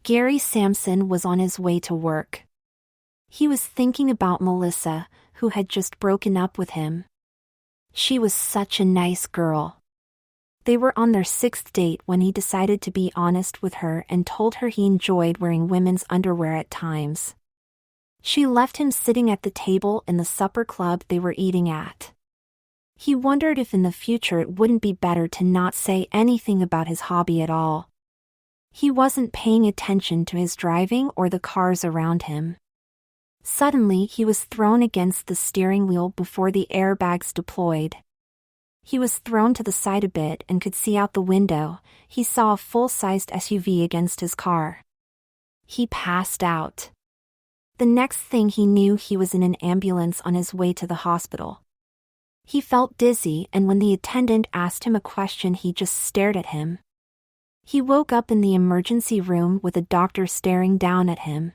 Gary Sampson was on his way to work. He was thinking about Melissa, who had just broken up with him. She was such a nice girl. They were on their 6th date when he decided to be honest with her and told her he enjoyed wearing women's underwear at times. She left him sitting at the table in the supper club they were eating at. He wondered if in the future it wouldn't be better to not say anything about his hobby at all. He wasn't paying attention to his driving or the cars around him. Suddenly he was thrown against the steering wheel before the airbags deployed. He was thrown to the side a bit and could see out the window. He saw a full-sized SUV against his car. He passed out. The next thing he knew, he was in an ambulance on his way to the hospital. He felt dizzy, and when the attendant asked him a question, he just stared at him. He woke up in the emergency room with a doctor staring down at him.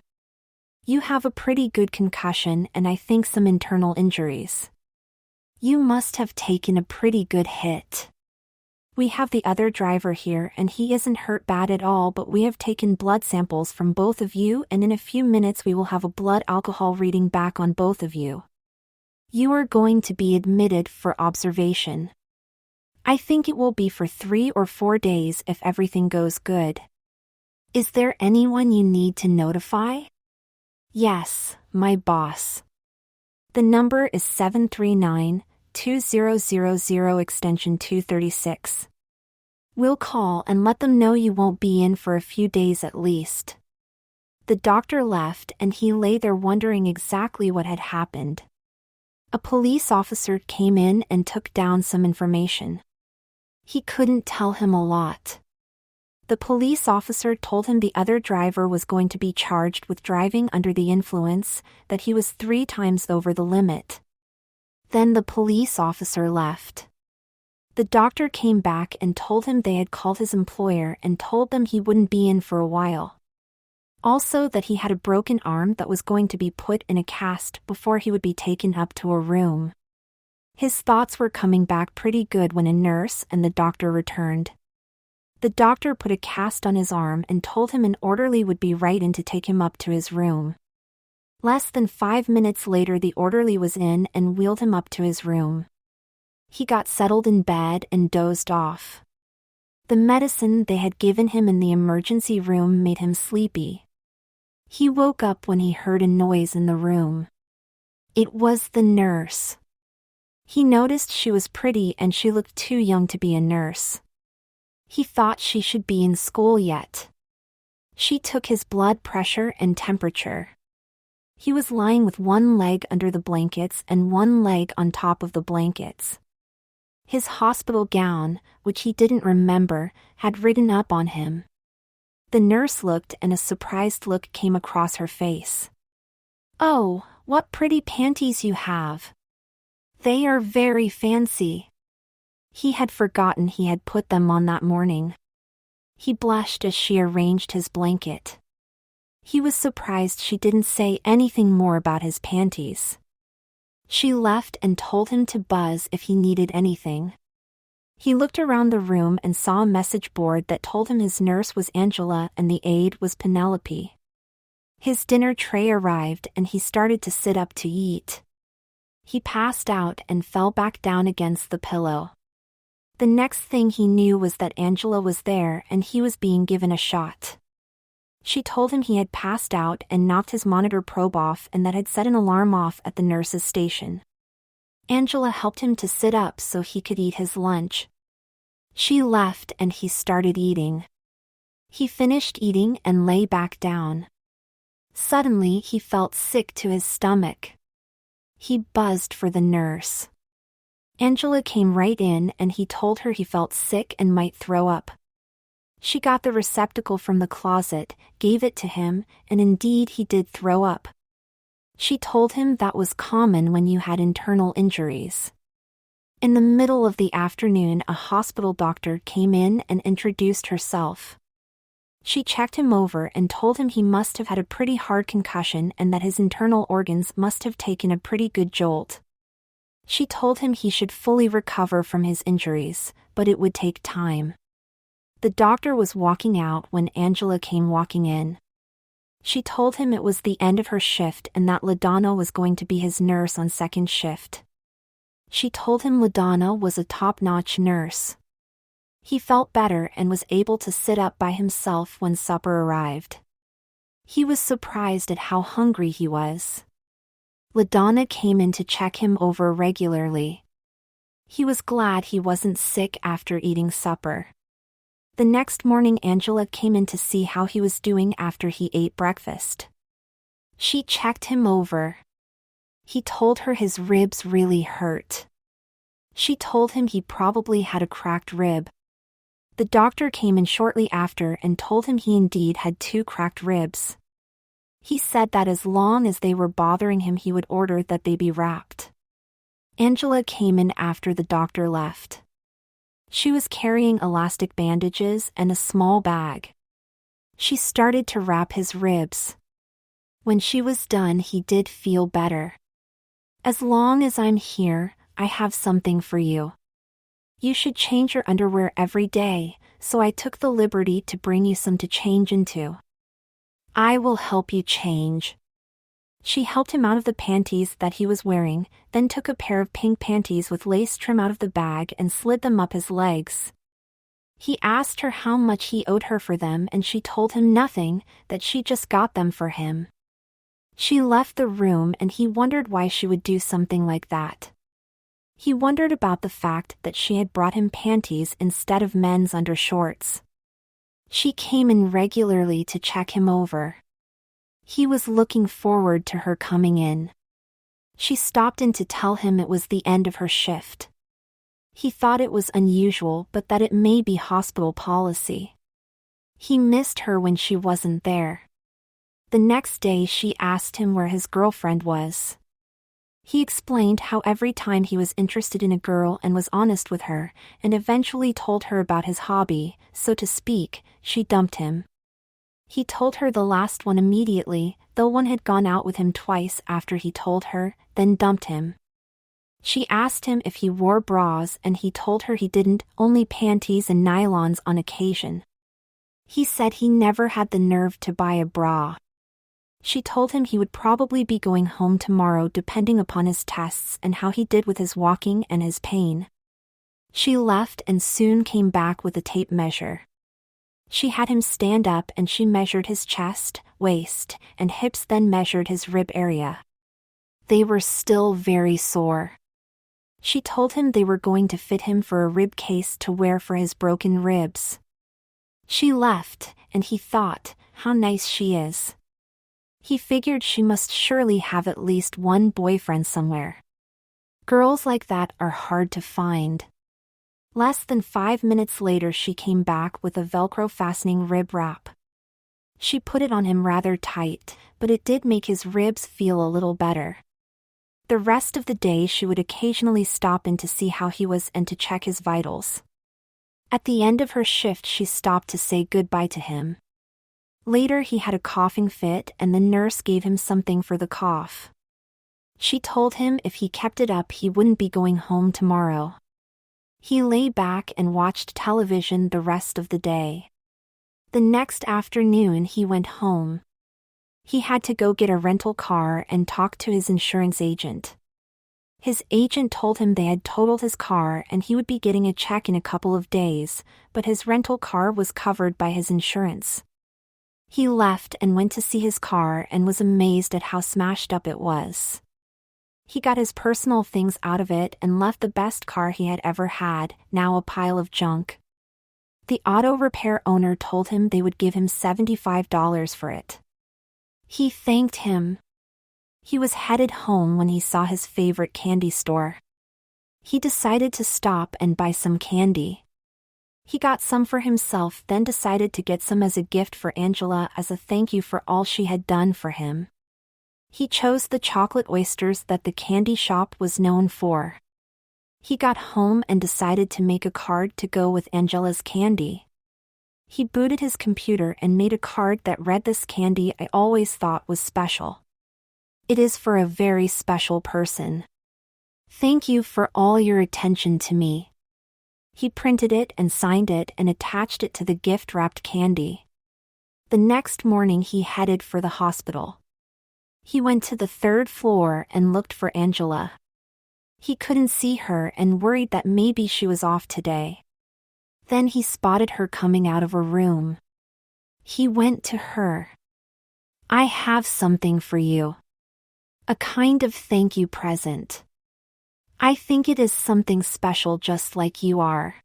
"You have a pretty good concussion and I think some internal injuries. You must have taken a pretty good hit. We have the other driver here and he isn't hurt bad at all, but we have taken blood samples from both of you and in a few minutes we will have a blood alcohol reading back on both of you. You are going to be admitted for observation. I think it will be for 3 or 4 days if everything goes good. Is there anyone you need to notify?" "Yes, my boss. The number is 739-2000 extension 236. We'll call and let them know you won't be in for a few days at least." The doctor left and he lay there wondering exactly what had happened. A police officer came in and took down some information. He couldn't tell him a lot. The police officer told him the other driver was going to be charged with driving under the influence, that he was 3 times over the limit. Then the police officer left. The doctor came back and told him they had called his employer and told them he wouldn't be in for a while. Also that he had a broken arm that was going to be put in a cast before he would be taken up to a room. His thoughts were coming back pretty good when a nurse and the doctor returned. The doctor put a cast on his arm and told him an orderly would be right in to take him up to his room. Less than 5 minutes later, the orderly was in and wheeled him up to his room. He got settled in bed and dozed off. The medicine they had given him in the emergency room made him sleepy. He woke up when he heard a noise in the room. It was the nurse. He noticed she was pretty and she looked too young to be a nurse. He thought she should be in school yet. She took his blood pressure and temperature. He was lying with one leg under the blankets and one leg on top of the blankets. His hospital gown, which he didn't remember, had written up on him. The nurse looked and a surprised look came across her face. "Oh, what pretty panties you have. They are very fancy." He had forgotten he had put them on that morning. He blushed as she arranged his blanket. He was surprised she didn't say anything more about his panties. She left and told him to buzz if he needed anything. He looked around the room and saw a message board that told him his nurse was Angela and the aide was Penelope. His dinner tray arrived and he started to sit up to eat. He passed out and fell back down against the pillow. The next thing he knew was that Angela was there and he was being given a shot. She told him he had passed out and knocked his monitor probe off and that had set an alarm off at the nurse's station. Angela helped him to sit up so he could eat his lunch. She left and he started eating. He finished eating and lay back down. Suddenly he felt sick to his stomach. He buzzed for the nurse. Angela came right in and he told her he felt sick and might throw up. She got the receptacle from the closet, gave it to him, and indeed he did throw up. She told him that was common when you had internal injuries. In the middle of the afternoon, a hospital doctor came in and introduced herself. She checked him over and told him he must have had a pretty hard concussion and that his internal organs must have taken a pretty good jolt. She told him he should fully recover from his injuries, but it would take time. The doctor was walking out when Angela came walking in. She told him it was the end of her shift and that LaDonna was going to be his nurse on second shift. She told him LaDonna was a top-notch nurse. He felt better and was able to sit up by himself when supper arrived. He was surprised at how hungry he was. LaDonna came in to check him over regularly. He was glad he wasn't sick after eating supper. The next morning Angela came in to see how he was doing after he ate breakfast. She checked him over. He told her his ribs really hurt. She told him he probably had a cracked rib. The doctor came in shortly after and told him he indeed had 2 cracked ribs. He said that as long as they were bothering him he would order that they be wrapped. Angela came in after the doctor left. She was carrying elastic bandages and a small bag. She started to wrap his ribs. When she was done he did feel better. "As long as I'm here, I have something for you. You should change your underwear every day, so I took the liberty to bring you some to change into. I will help you change." She helped him out of the panties that he was wearing, then took a pair of pink panties with lace trim out of the bag and slid them up his legs. He asked her how much he owed her for them and she told him nothing, that she just got them for him. She left the room and he wondered why she would do something like that. He wondered about the fact that she had brought him panties instead of men's undershorts. She came in regularly to check him over. He was looking forward to her coming in. She stopped in to tell him it was the end of her shift. He thought it was unusual but that it may be hospital policy. He missed her when she wasn't there. The next day she asked him where his girlfriend was. He explained how every time he was interested in a girl and was honest with her, and eventually told her about his hobby, so to speak, she dumped him. He told her the last one immediately, though one had gone out with him twice after he told her, then dumped him. She asked him if he wore bras and he told her he didn't, only panties and nylons on occasion. He said he never had the nerve to buy a bra. She told him he would probably be going home tomorrow depending upon his tests and how he did with his walking and his pain. She left and soon came back with a tape measure. She had him stand up and she measured his chest, waist, and hips, then measured his rib area. They were still very sore. She told him they were going to fit him for a rib case to wear for his broken ribs. She left, and he thought, how nice she is. He figured she must surely have at least one boyfriend somewhere. Girls like that are hard to find. Less than 5 minutes later she came back with a Velcro fastening rib wrap. She put it on him rather tight, but it did make his ribs feel a little better. The rest of the day she would occasionally stop in to see how he was and to check his vitals. At the end of her shift she stopped to say goodbye to him. Later he had a coughing fit and the nurse gave him something for the cough. She told him if he kept it up he wouldn't be going home tomorrow. He lay back and watched television the rest of the day. The next afternoon he went home. He had to go get a rental car and talk to his insurance agent. His agent told him they had totaled his car and he would be getting a check in a couple of days, but his rental car was covered by his insurance. He left and went to see his car and was amazed at how smashed up it was. He got his personal things out of it and left the best car he had ever had, now a pile of junk. The auto repair owner told him they would give him $75 for it. He thanked him. He was headed home when he saw his favorite candy store. He decided to stop and buy some candy. He got some for himself, then decided to get some as a gift for Angela as a thank you for all she had done for him. He chose the chocolate oysters that the candy shop was known for. He got home and decided to make a card to go with Angela's candy. He booted his computer and made a card that read, "This candy I always thought was special. It is for a very special person. Thank you for all your attention to me." He printed it and signed it and attached it to the gift-wrapped candy. The next morning he headed for the hospital. He went to the third floor and looked for Angela. He couldn't see her and worried that maybe she was off today. Then he spotted her coming out of a room. He went to her. "I have something for you. A kind of thank you present. I think it is something special just like you are."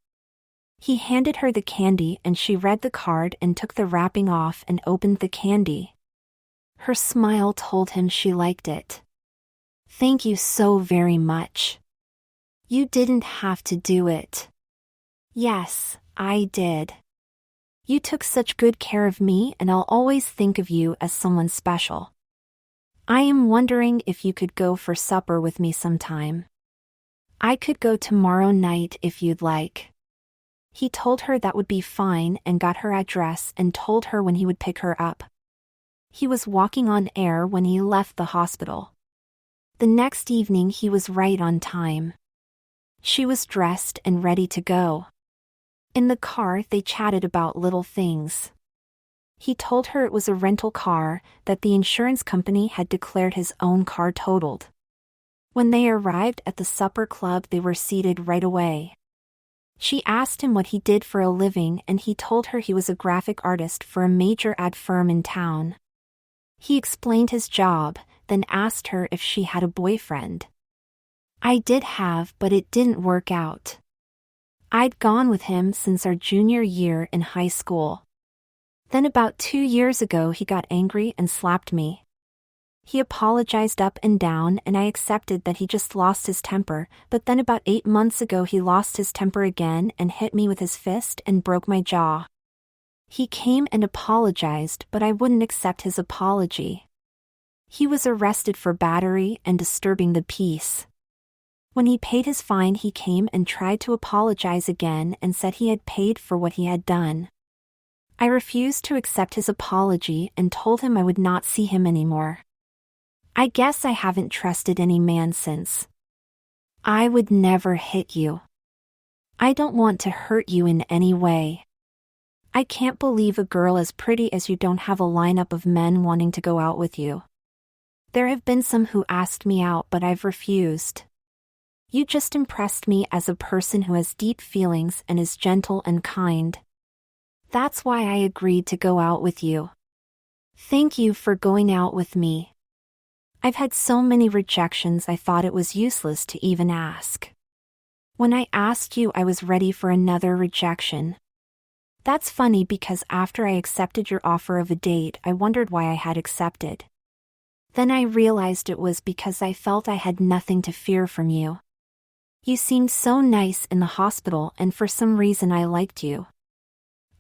He handed her the candy and she read the card and took the wrapping off and opened the candy. Her smile told him she liked it. "Thank you so very much. You didn't have to do it." "Yes, I did. You took such good care of me and I'll always think of you as someone special. I am wondering if you could go for supper with me sometime. I could go tomorrow night if you'd like." He told her that would be fine and got her address and told her when he would pick her up. He was walking on air when he left the hospital. The next evening he was right on time. She was dressed and ready to go. In the car they chatted about little things. He told her it was a rental car, that the insurance company had declared his own car totaled. When they arrived at the supper club they were seated right away. She asked him what he did for a living and he told her he was a graphic artist for a major ad firm in town. He explained his job, then asked her if she had a boyfriend. "I did have, but it didn't work out. I'd gone with him since our junior year in high school. Then about 2 years ago he got angry and slapped me. He apologized up and down and I accepted that he just lost his temper, but then about 8 months ago he lost his temper again and hit me with his fist and broke my jaw. He came and apologized but I wouldn't accept his apology. He was arrested for battery and disturbing the peace. When he paid his fine he came and tried to apologize again and said he had paid for what he had done. I refused to accept his apology and told him I would not see him anymore. I guess I haven't trusted any man since. I would never hit you. I don't want to hurt you in any way. I can't believe a girl as pretty as you don't have a lineup of men wanting to go out with you. There have been some who asked me out but I've refused. You just impressed me as a person who has deep feelings and is gentle and kind. That's why I agreed to go out with you. Thank you for going out with me. I've had so many rejections I thought it was useless to even ask. When I asked you I was ready for another rejection. That's funny because after I accepted your offer of a date I wondered why I had accepted. Then I realized it was because I felt I had nothing to fear from you. You seemed so nice in the hospital and for some reason I liked you.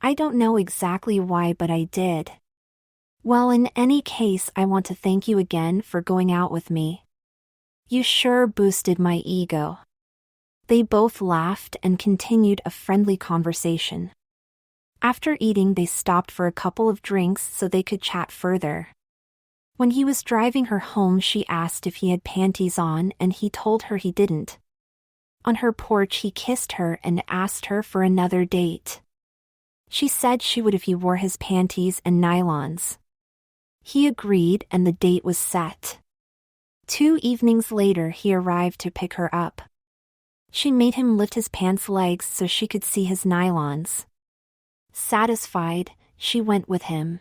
I don't know exactly why but I did. Well, in any case I want to thank you again for going out with me. You sure boosted my ego." They both laughed and continued a friendly conversation. After eating they stopped for a couple of drinks so they could chat further. When he was driving her home she asked if he had panties on and he told her he didn't. On her porch he kissed her and asked her for another date. She said she would if he wore his panties and nylons. He agreed and the date was set. 2 evenings later he arrived to pick her up. She made him lift his pants legs so she could see his nylons. Satisfied, she went with him.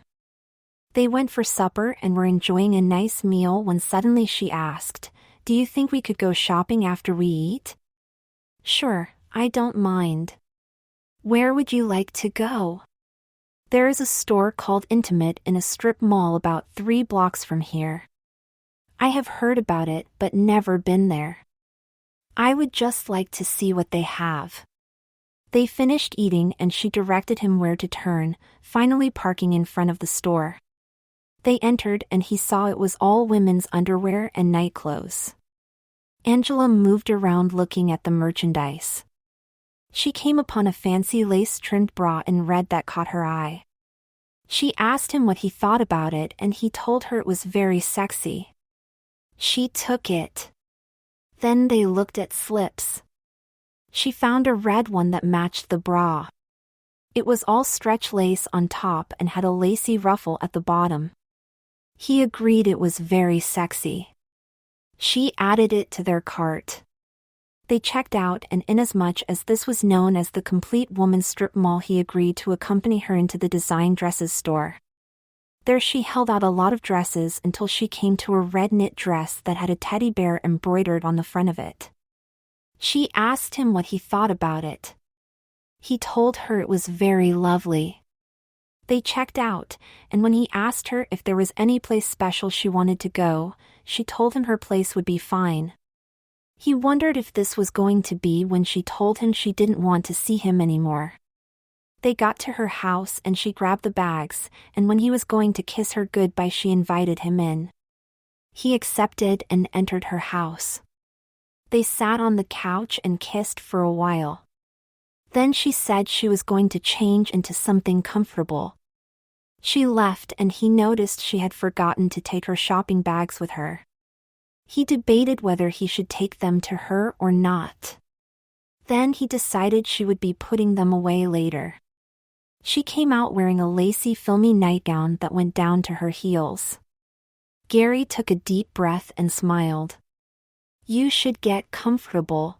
They went for supper and were enjoying a nice meal when suddenly she asked, "Do you think we could go shopping after we eat?" "Sure, I don't mind. Where would you like to go?" "There is a store called Intimate in a strip mall about 3 blocks from here. I have heard about it but never been there. I would just like to see what they have." They finished eating and she directed him where to turn, finally parking in front of the store. They entered and he saw it was all women's underwear and night clothes. Angela moved around looking at the merchandise. She came upon a fancy lace-trimmed bra in red that caught her eye. She asked him what he thought about it and he told her it was very sexy. She took it. Then they looked at slips. She found a red one that matched the bra. It was all stretch lace on top and had a lacy ruffle at the bottom. He agreed it was very sexy. She added it to their cart. They checked out, and inasmuch as this was known as the Complete Woman's Strip Mall, he agreed to accompany her into the design dresses store. There she held out a lot of dresses until she came to a red knit dress that had a teddy bear embroidered on the front of it. She asked him what he thought about it. He told her it was very lovely. They checked out, and when he asked her if there was any place special she wanted to go, she told him her place would be fine. He wondered if this was going to be when she told him she didn't want to see him anymore. They got to her house and she grabbed the bags, and when he was going to kiss her goodbye she invited him in. He accepted and entered her house. They sat on the couch and kissed for a while. Then she said she was going to change into something comfortable. She left and he noticed she had forgotten to take her shopping bags with her. He debated whether he should take them to her or not. Then he decided she would be putting them away later. She came out wearing a lacy filmy nightgown that went down to her heels. Gary took a deep breath and smiled. "You should get comfortable.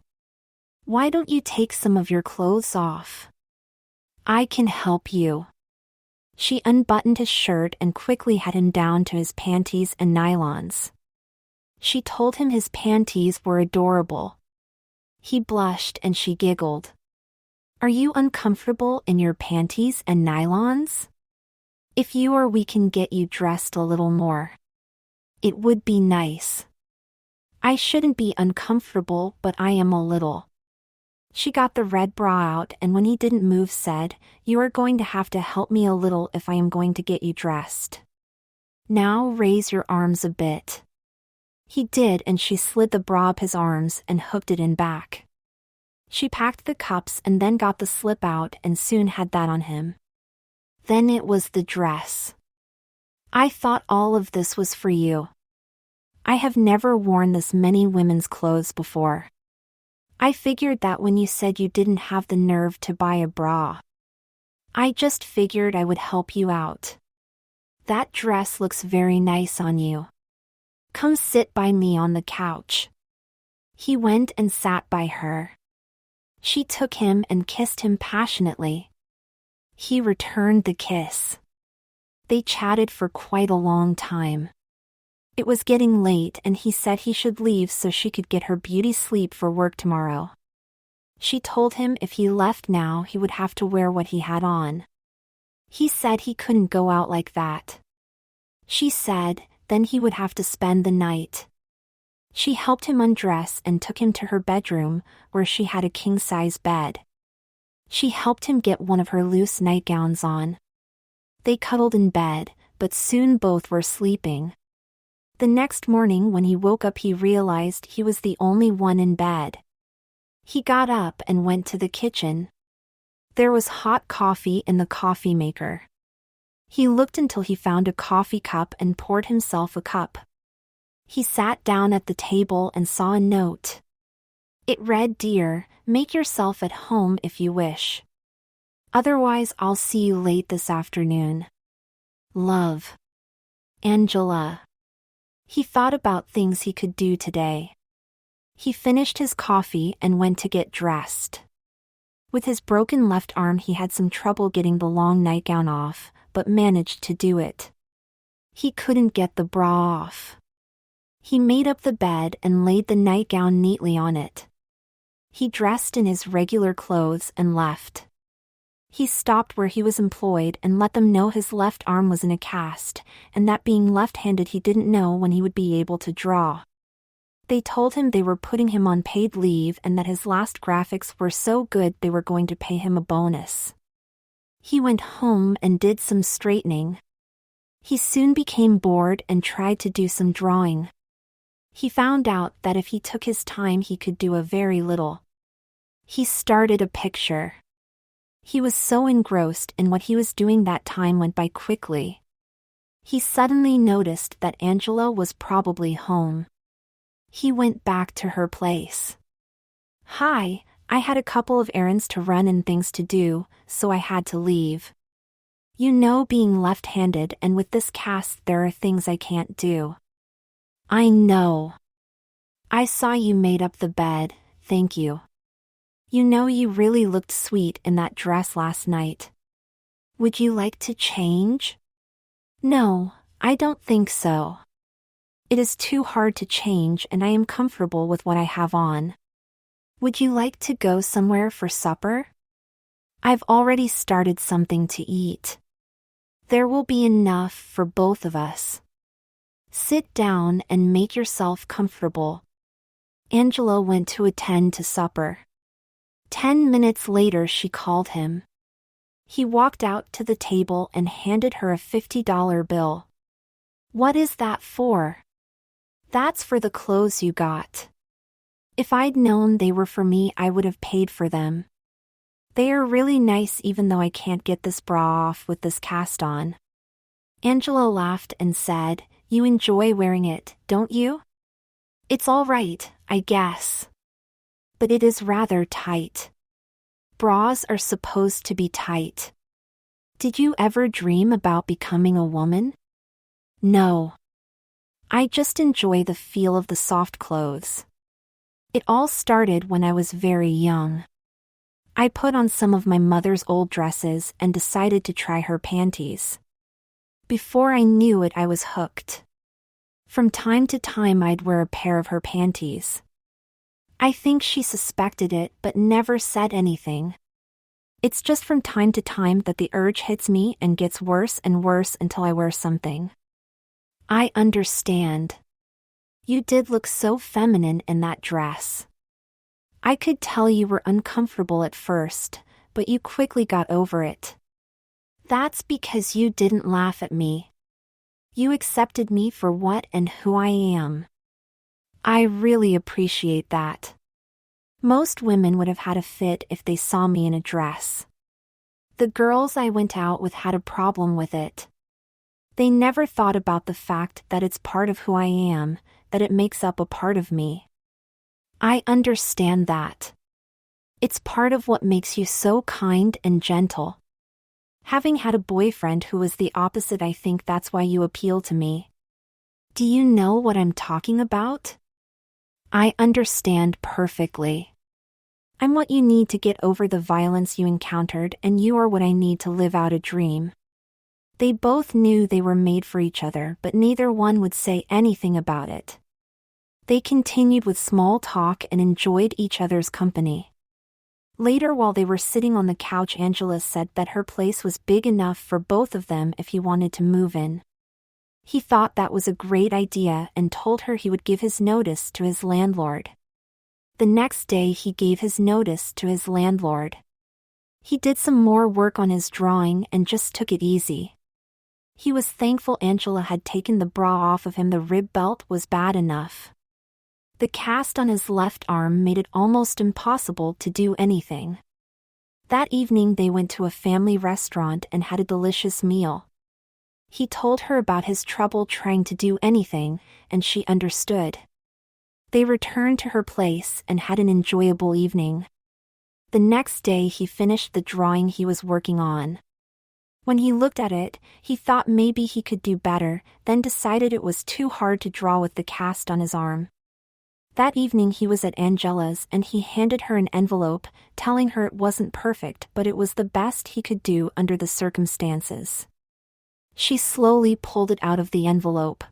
Why don't you take some of your clothes off? I can help you." She unbuttoned his shirt and quickly had him down to his panties and nylons. She told him his panties were adorable. He blushed and she giggled. "Are you uncomfortable in your panties and nylons? If you are, we can get you dressed a little more. It would be nice." "I shouldn't be uncomfortable, but I am a little." She got the red bra out and when he didn't move said, "You are going to have to help me a little if I am going to get you dressed. Now raise your arms a bit." He did, and she slid the bra up his arms and hooked it in back. She packed the cups and then got the slip out and soon had that on him. Then it was the dress. "I thought all of this was for you. I have never worn this many women's clothes before. I figured that when you said you didn't have the nerve to buy a bra. I just figured I would help you out. That dress looks very nice on you. Come sit by me on the couch." He went and sat by her. She took him and kissed him passionately. He returned the kiss. They chatted for quite a long time. It was getting late and he said he should leave so she could get her beauty sleep for work tomorrow. She told him if he left now he would have to wear what he had on. He said he couldn't go out like that. She said, then he would have to spend the night. She helped him undress and took him to her bedroom, where she had a king-size bed. She helped him get one of her loose nightgowns on. They cuddled in bed, but soon both were sleeping. The next morning when he woke up he realized he was the only one in bed. He got up and went to the kitchen. There was hot coffee in the coffee maker. He looked until he found a coffee cup and poured himself a cup. He sat down at the table and saw a note. It read, "Dear, make yourself at home if you wish. Otherwise I'll see you late this afternoon. Love. Angela." He thought about things he could do today. He finished his coffee and went to get dressed. With his broken left arm he had some trouble getting the long nightgown off, but managed to do it. He couldn't get the bra off. He made up the bed and laid the nightgown neatly on it. He dressed in his regular clothes and left. He stopped where he was employed and let them know his left arm was in a cast, and that being left-handed he didn't know when he would be able to draw. They told him they were putting him on paid leave and that his last graphics were so good they were going to pay him a bonus. He went home and did some straightening. He soon became bored and tried to do some drawing. He found out that if he took his time he could do a very little. He started a picture. He was so engrossed in what he was doing that time went by quickly. He suddenly noticed that Angela was probably home. He went back to her place. "Hi, I had a couple of errands to run and things to do, so I had to leave. You know, being left-handed and with this cast there are things I can't do. I know. I saw you made up the bed, thank you. You know, you really looked sweet in that dress last night. Would you like to change? No, I don't think so. It is too hard to change and I am comfortable with what I have on. Would you like to go somewhere for supper? I've already started something to eat. There will be enough for both of us. Sit down and make yourself comfortable. Angela went to attend to supper. 10 minutes later she called him. He walked out to the table and handed her a $50 bill. What is that for? That's for the clothes you got. If I'd known they were for me, I would have paid for them. They are really nice even though I can't get this bra off with this cast on. Angela laughed and said, You enjoy wearing it, don't you? It's all right, I guess. But it is rather tight. Bras are supposed to be tight. Did you ever dream about becoming a woman? No. I just enjoy the feel of the soft clothes. It all started when I was very young. I put on some of my mother's old dresses and decided to try her panties. Before I knew it, I was hooked. From time to time I'd wear a pair of her panties. I think she suspected it but never said anything. It's just from time to time that the urge hits me and gets worse and worse until I wear something. I understand. You did look so feminine in that dress. I could tell you were uncomfortable at first, but you quickly got over it. That's because you didn't laugh at me. You accepted me for what and who I am. I really appreciate that. Most women would have had a fit if they saw me in a dress. The girls I went out with had a problem with it. They never thought about the fact that it's part of who I am, that it makes up a part of me. I understand that. It's part of what makes you so kind and gentle. Having had a boyfriend who was the opposite, I think that's why you appeal to me. Do you know what I'm talking about? I understand perfectly. I'm what you need to get over the violence you encountered, and you are what I need to live out a dream. They both knew they were made for each other, but neither one would say anything about it. They continued with small talk and enjoyed each other's company. Later, while they were sitting on the couch, Angela said that her place was big enough for both of them if he wanted to move in. He thought that was a great idea and told her he would give his notice to his landlord. The next day he gave his notice to his landlord. He did some more work on his drawing and just took it easy. He was thankful Angela had taken the bra off of him. The rib belt was bad enough. The cast on his left arm made it almost impossible to do anything. That evening they went to a family restaurant and had a delicious meal. He told her about his trouble trying to do anything, and she understood. They returned to her place and had an enjoyable evening. The next day he finished the drawing he was working on. When he looked at it, he thought maybe he could do better, then decided it was too hard to draw with the cast on his arm. That evening he was at Angela's and he handed her an envelope, telling her it wasn't perfect but it was the best he could do under the circumstances. She slowly pulled it out of the envelope.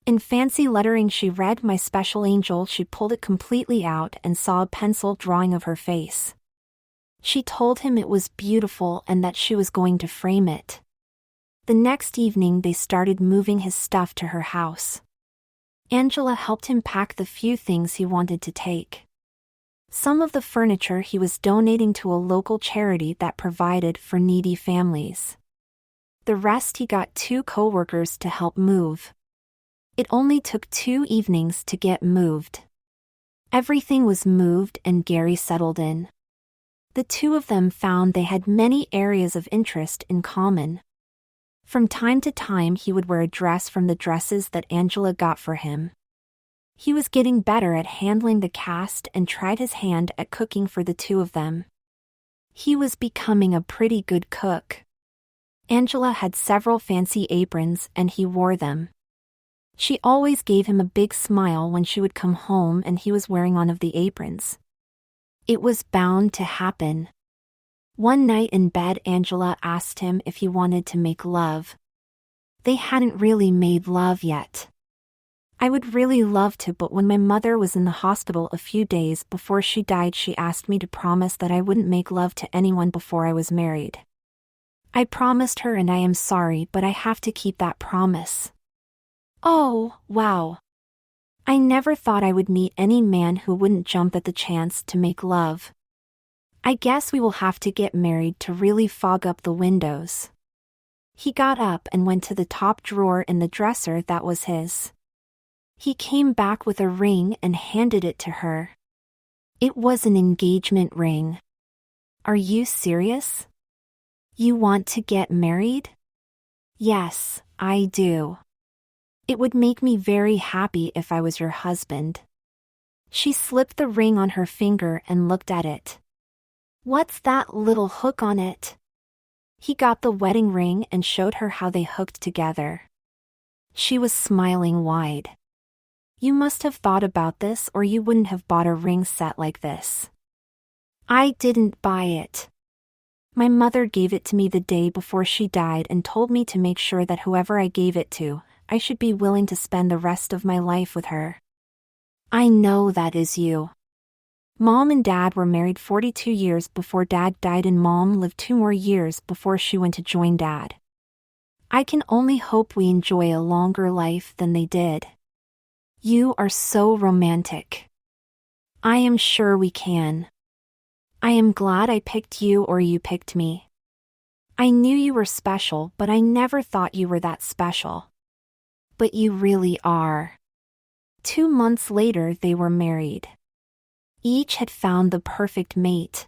In fancy lettering she read, "My special angel." She pulled it completely out and saw a pencil drawing of her face. She told him it was beautiful and that she was going to frame it. The next evening they started moving his stuff to her house. Angela helped him pack the few things he wanted to take. Some of the furniture he was donating to a local charity that provided for needy families. The rest he got 2 co-workers to help move. It only took 2 evenings to get moved. Everything was moved and Gary settled in. The two of them found they had many areas of interest in common. From time to time he would wear a dress from the dresses that Angela got for him. He was getting better at handling the cast and tried his hand at cooking for the two of them. He was becoming a pretty good cook. Angela had several fancy aprons and he wore them. She always gave him a big smile when she would come home and he was wearing one of the aprons. It was bound to happen. One night in bed, Angela asked him if he wanted to make love. They hadn't really made love yet. I would really love to, but when my mother was in the hospital a few days before she died, she asked me to promise that I wouldn't make love to anyone before I was married. I promised her and I am sorry, but I have to keep that promise. Oh, wow. I never thought I would meet any man who wouldn't jump at the chance to make love. I guess we will have to get married to really fog up the windows. He got up and went to the top drawer in the dresser that was his. He came back with a ring and handed it to her. It was an engagement ring. Are you serious? You want to get married? Yes, I do. It would make me very happy if I was your husband. She slipped the ring on her finger and looked at it. What's that little hook on it? He got the wedding ring and showed her how they hooked together. She was smiling wide. You must have thought about this or you wouldn't have bought a ring set like this. I didn't buy it. My mother gave it to me the day before she died and told me to make sure that whoever I gave it to, I should be willing to spend the rest of my life with her. I know that is you. Mom and Dad were married 42 years before Dad died and Mom lived 2 more years before she went to join Dad. I can only hope we enjoy a longer life than they did. You are so romantic. I am sure we can. I am glad I picked you or you picked me. I knew you were special, but I never thought you were that special. But you really are. 2 months later, they were married. Each had found the perfect mate.